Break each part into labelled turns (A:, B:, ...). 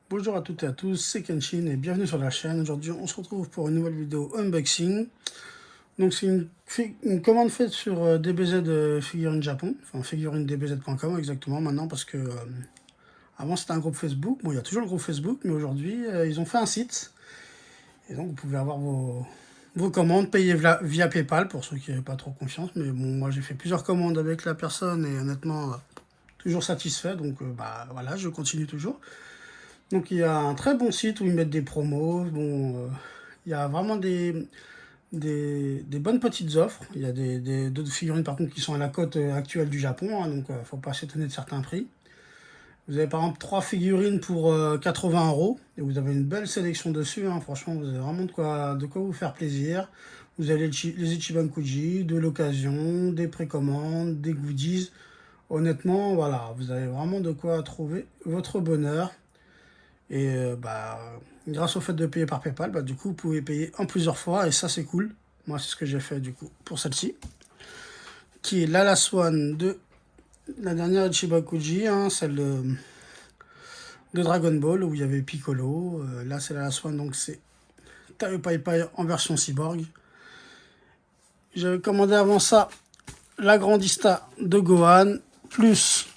A: Bonjour à toutes et à tous, c'est Kenshin et bienvenue sur la chaîne. Aujourd'hui on se retrouve pour une nouvelle vidéo unboxing. Donc c'est une commande faite sur DBZ Figurines Japon, enfin figurine dbz.com exactement maintenant parce que avant c'était un groupe Facebook, bon il y a toujours le groupe Facebook mais aujourd'hui ils ont fait un site. Et donc vous pouvez avoir vos commandes payées via PayPal pour ceux qui n'avaient pas trop confiance. Mais bon moi j'ai fait plusieurs commandes avec la personne et honnêtement toujours satisfait donc bah voilà je continue toujours. Donc il y a un très bon site où ils mettent des promos. Bon, il y a vraiment des bonnes petites offres. Il y a d'autres figurines par contre qui sont à la cote actuelle du Japon, hein, donc il ne faut pas s'étonner de certains prix. Vous avez par exemple 3 figurines pour 80 € et vous avez une belle sélection dessus, hein. Franchement vous avez vraiment de quoi vous faire plaisir. Vous avez les Ichiban Kuji, de l'occasion, des précommandes, des goodies. Honnêtement voilà, vous avez vraiment de quoi trouver votre bonheur. Et grâce au fait de payer par PayPal, du coup, vous pouvez payer en plusieurs fois et ça, c'est cool. Moi, c'est ce que j'ai fait du coup pour celle-ci, qui est l'Ala Swan de la dernière Ichiban Kuji, hein, celle de Dragon Ball où il y avait Piccolo. Là, c'est l'Ala Swan, donc c'est Taio Pai Pai en version cyborg. J'avais commandé avant ça la Grandista de Gohan, plus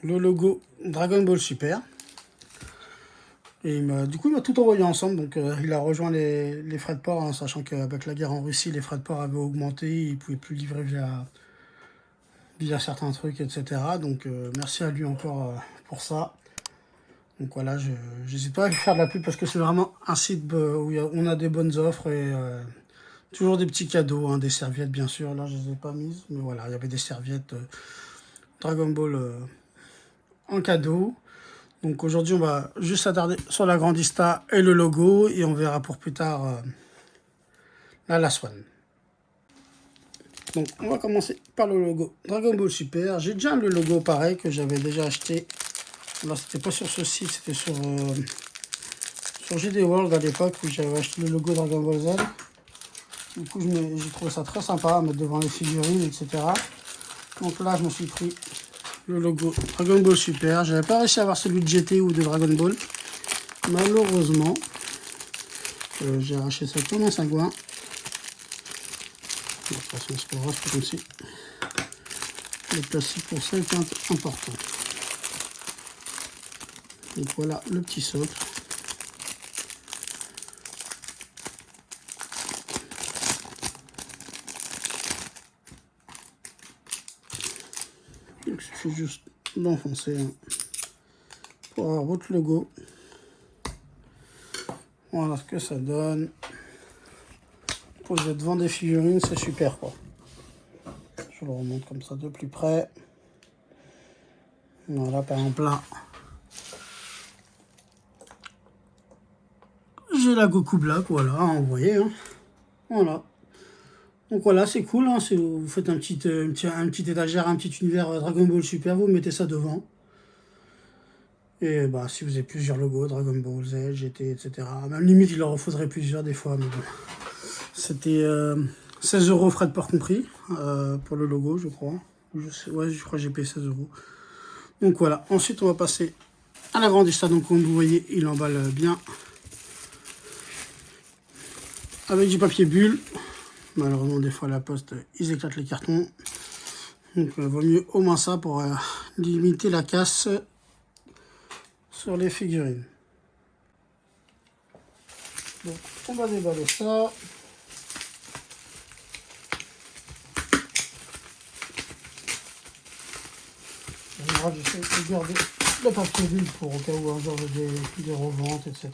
A: le logo Dragon Ball Super. Et du coup, il m'a tout envoyé ensemble, donc il a rejoint les frais de port, hein, sachant qu'avec la guerre en Russie, les frais de port avaient augmenté, il ne pouvait plus livrer via certains trucs, etc. Donc merci à lui encore pour ça. Donc voilà, je n'hésite pas à lui faire de la pub parce que c'est vraiment un site où on a des bonnes offres et toujours des petits cadeaux, hein, des serviettes bien sûr. Là, je ne les ai pas mises, mais voilà, il y avait des serviettes Dragon Ball en cadeau. Donc aujourd'hui, on va juste s'attarder sur la Grandista et le logo et on verra pour plus tard la Swan. Donc on va commencer par le logo Dragon Ball Super. J'ai déjà le logo pareil que j'avais déjà acheté. Là, c'était pas sur ce site, c'était sur GD World à l'époque où j'avais acheté le logo Dragon Ball Z. Du coup, j'ai trouvé ça très sympa à mettre devant les figurines, etc. Donc là, je me suis pris le logo Dragon Ball Super. J'avais pas réussi à avoir celui de GT ou de Dragon Ball. Malheureusement, j'ai arraché ça comme un sagouin. De toute façon, c'est pas grave, c'est comme si le plastique pour ça est important. Donc voilà le petit socle. Donc il suffit juste d'enfoncer pour avoir votre logo. Voilà ce que ça donne. Poser devant des figurines, c'est super quoi. Je le remonte comme ça de plus près. Voilà, par exemple là, j'ai la Goku Black, voilà, hein, vous voyez. Hein. Voilà. Donc voilà, c'est cool. Hein, si vous faites un petit étagère, un petit univers Dragon Ball Super, vous mettez ça devant. Et bah, si vous avez plusieurs logos, Dragon Ball Z, GT, etc. Même limite, il en faudrait plusieurs des fois, mais bon. C'était 16 € frais de port compris pour le logo, je crois. Ouais, je crois que j'ai payé 16 €. Donc voilà. Ensuite, on va passer à la Grandista. Donc comme vous voyez, il emballe bien avec du papier bulle. Malheureusement, des fois, la poste, ils éclatent les cartons. Donc, vaut mieux au moins ça pour limiter la casse sur les figurines. Donc, on va déballer ça. J'essaie de garder le papier bulle pour au cas où un jour j'ai des reventes, etc.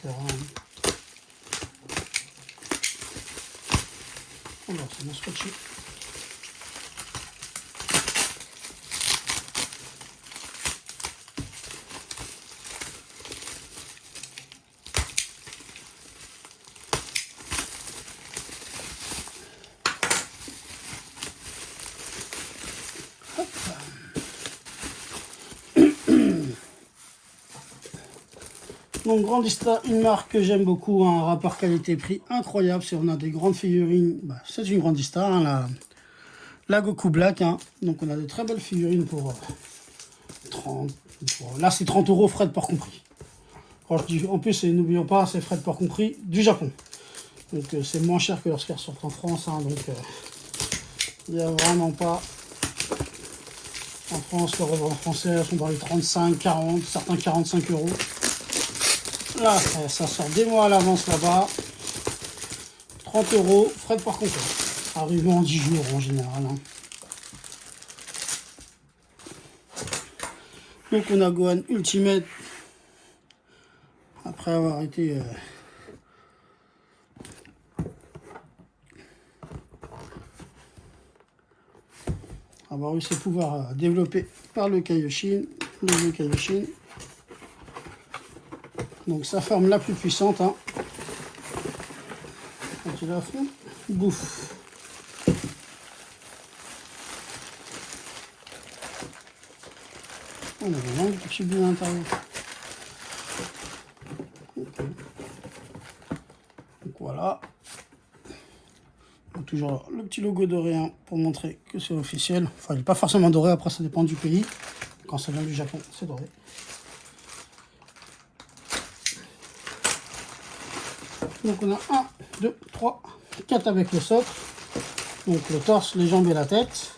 A: Alors, c'est bien scotché. Donc Grandista, une marque que j'aime beaucoup, un rapport qualité-prix incroyable. Si on a des grandes figurines, bah, c'est une Grandista, hein, la Goku Black. Hein. Donc on a de très belles figurines pour 30, Bon, là, c'est 30 €, frais de port compris. Quand je dis, en plus, n'oublions pas, c'est frais de port compris du Japon. Donc, c'est moins cher que lorsqu'elles sortent en France. Hein, donc, il n'y a vraiment pas... En France, les reventes françaises sont dans les 35, 40, certains 45 €. Là, ça sort des mois à l'avance là-bas. 30 €, frais de port compris. Arrivé en 10 jours en général. Hein. Donc on a Gohan Ultimate. Après avoir été... avoir eu ses pouvoirs développés par le Kaioshin. Le jeu Kaioshin. Donc sa forme la plus puissante. Hein. Quand il affronte, bouffe. On a vraiment du petit bout à l'intérieur. Donc voilà. Donc toujours le petit logo doré hein, pour montrer que c'est officiel. Enfin, il n'est pas forcément doré, après ça dépend du pays. Quand ça vient du Japon, c'est doré. Donc on a 1, 2, 3, 4 avec le socle. Donc le torse, les jambes et la tête.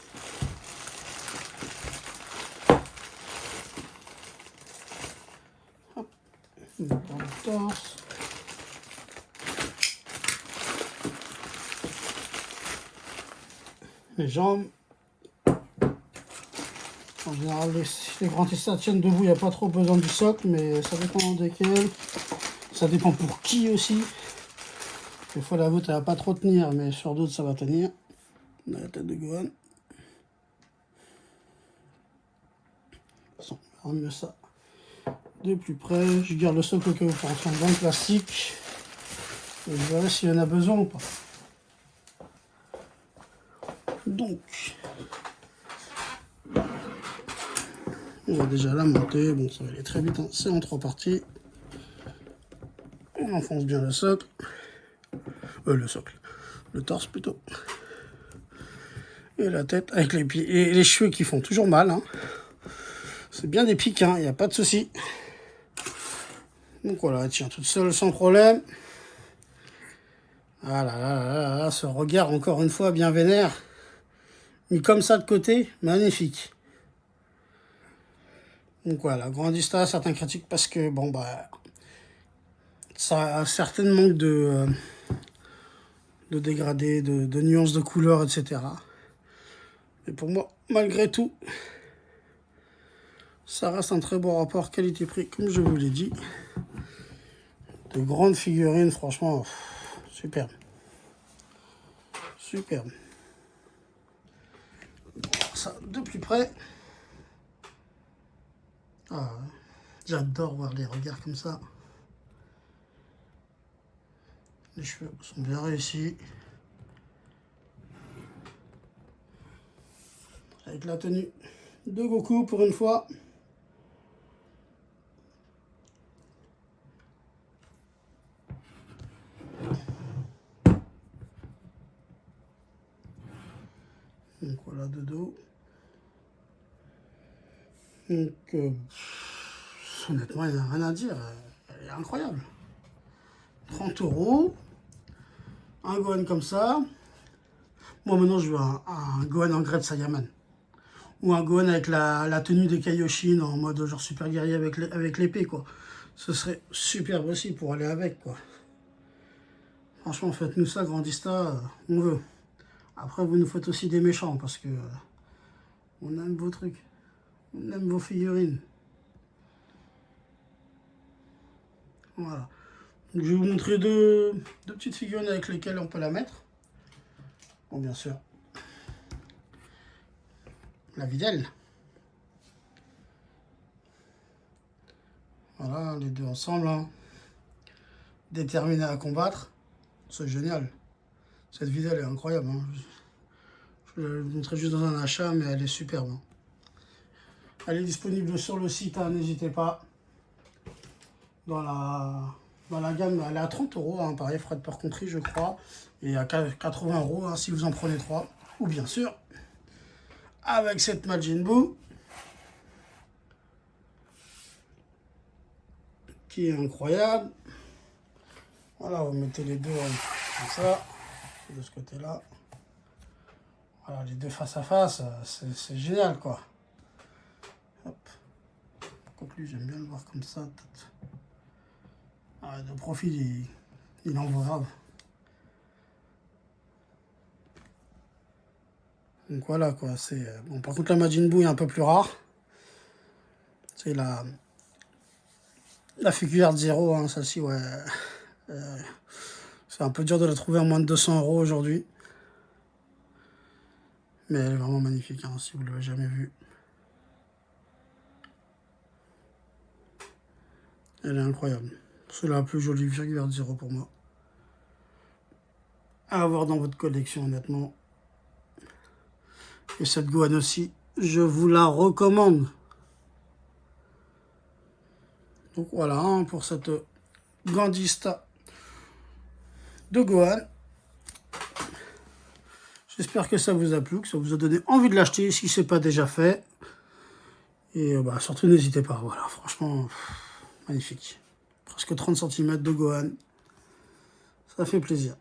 A: Hop. Donc, le torse. Les jambes. En général, les grands testeurs tiennent debout, il n'y a pas trop besoin du socle, mais ça dépend desquels. Ça dépend pour qui aussi. Des fois, la voûte, elle va pas trop tenir, mais sur d'autres, ça va tenir. On a la tête de Gohan. On va mieux ça de plus près. Je garde le socle au cas où pour en faire dans le plastique. Et je verrai s'il y en a besoin ou pas. Donc, on va déjà la monter. Bon, ça va aller très vite. Hein. C'est en 3 parties. On enfonce bien le socle. Le torse plutôt. Et la tête avec les pieds. Et les cheveux qui font toujours mal. Hein. C'est bien des pics, il n'y a pas de souci. Donc voilà, elle tient toute seule sans problème. Ah là là là là, ce regard encore une fois bien vénère. Mis comme ça de côté, magnifique. Donc voilà, Grandista, certains critiquent parce que, bon bah, ça a certainement manque de dégradés, de nuances de couleurs, etc. Mais pour moi, malgré tout, ça reste un très bon rapport qualité-prix, comme je vous l'ai dit. De grandes figurines, franchement, superbe. Superbe. Ça, de plus près. Ah, j'adore voir les regards comme ça. Les cheveux sont bien réussis. Avec la tenue de Goku pour une fois. Donc voilà de dos. Donc honnêtement, il n'y a rien à dire. Elle est incroyable. 30 €. Un Gohan comme ça. Moi maintenant je veux un Gohan en grade Saiyaman. Ou un Gohan avec la tenue des Kaioshin en mode genre super guerrier avec l'épée quoi. Ce serait superbe aussi pour aller avec quoi. Franchement faites-nous ça Grandista, on veut. Après vous nous faites aussi des méchants parce que on aime vos trucs. On aime vos figurines. Voilà. Donc, je vais vous montrer deux petites figurines avec lesquelles on peut la mettre. Bon bien sûr. La Videl. Voilà, les deux ensemble. Hein. Déterminés à combattre. C'est génial. Cette Videl est incroyable. Hein. Je vais vous montrer juste dans un achat, mais elle est superbe. Hein. Elle est disponible sur le site, hein, n'hésitez pas. Dans la gamme, elle est à 30 €, hein, pareil, frais de port compris, je crois. Et à 80 € hein, si vous en prenez 3. Ou bien sûr, avec cette Majin Buu. qui est incroyable. Voilà, vous mettez les deux comme ça, de ce côté-là. Voilà, les deux face à face, c'est génial, quoi. Hop. Quoique lui, j'aime bien le voir comme ça. Ah, de profil, il en vaut grave. Donc voilà, quoi. C'est bon. Par contre, la Majin Buu est un peu plus rare. C'est la figure 0, hein, celle-ci, ouais. C'est un peu dur de la trouver à moins de 200 € aujourd'hui. Mais elle est vraiment magnifique, hein, si vous ne l'avez jamais vue. Elle est incroyable. C'est la plus jolie figure 0 pour moi. À avoir dans votre collection, honnêtement. Et cette Gohan aussi, je vous la recommande. Donc voilà, hein, pour cette Gandista de Gohan. J'espère que ça vous a plu, que ça vous a donné envie de l'acheter si ce n'est pas déjà fait. Et surtout n'hésitez pas, voilà, franchement, magnifique. Presque 30 cm de Gohan. Ça fait plaisir.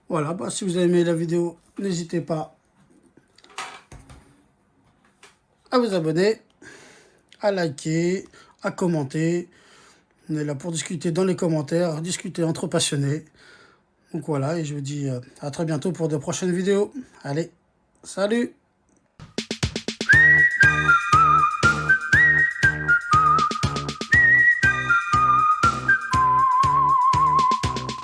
A: Voilà, si vous avez aimé la vidéo, n'hésitez pas à vous abonner, à liker, à commenter. On est là pour discuter dans les commentaires, discuter entre passionnés. Donc voilà, et je vous dis à très bientôt pour de prochaines vidéos. Allez, salut!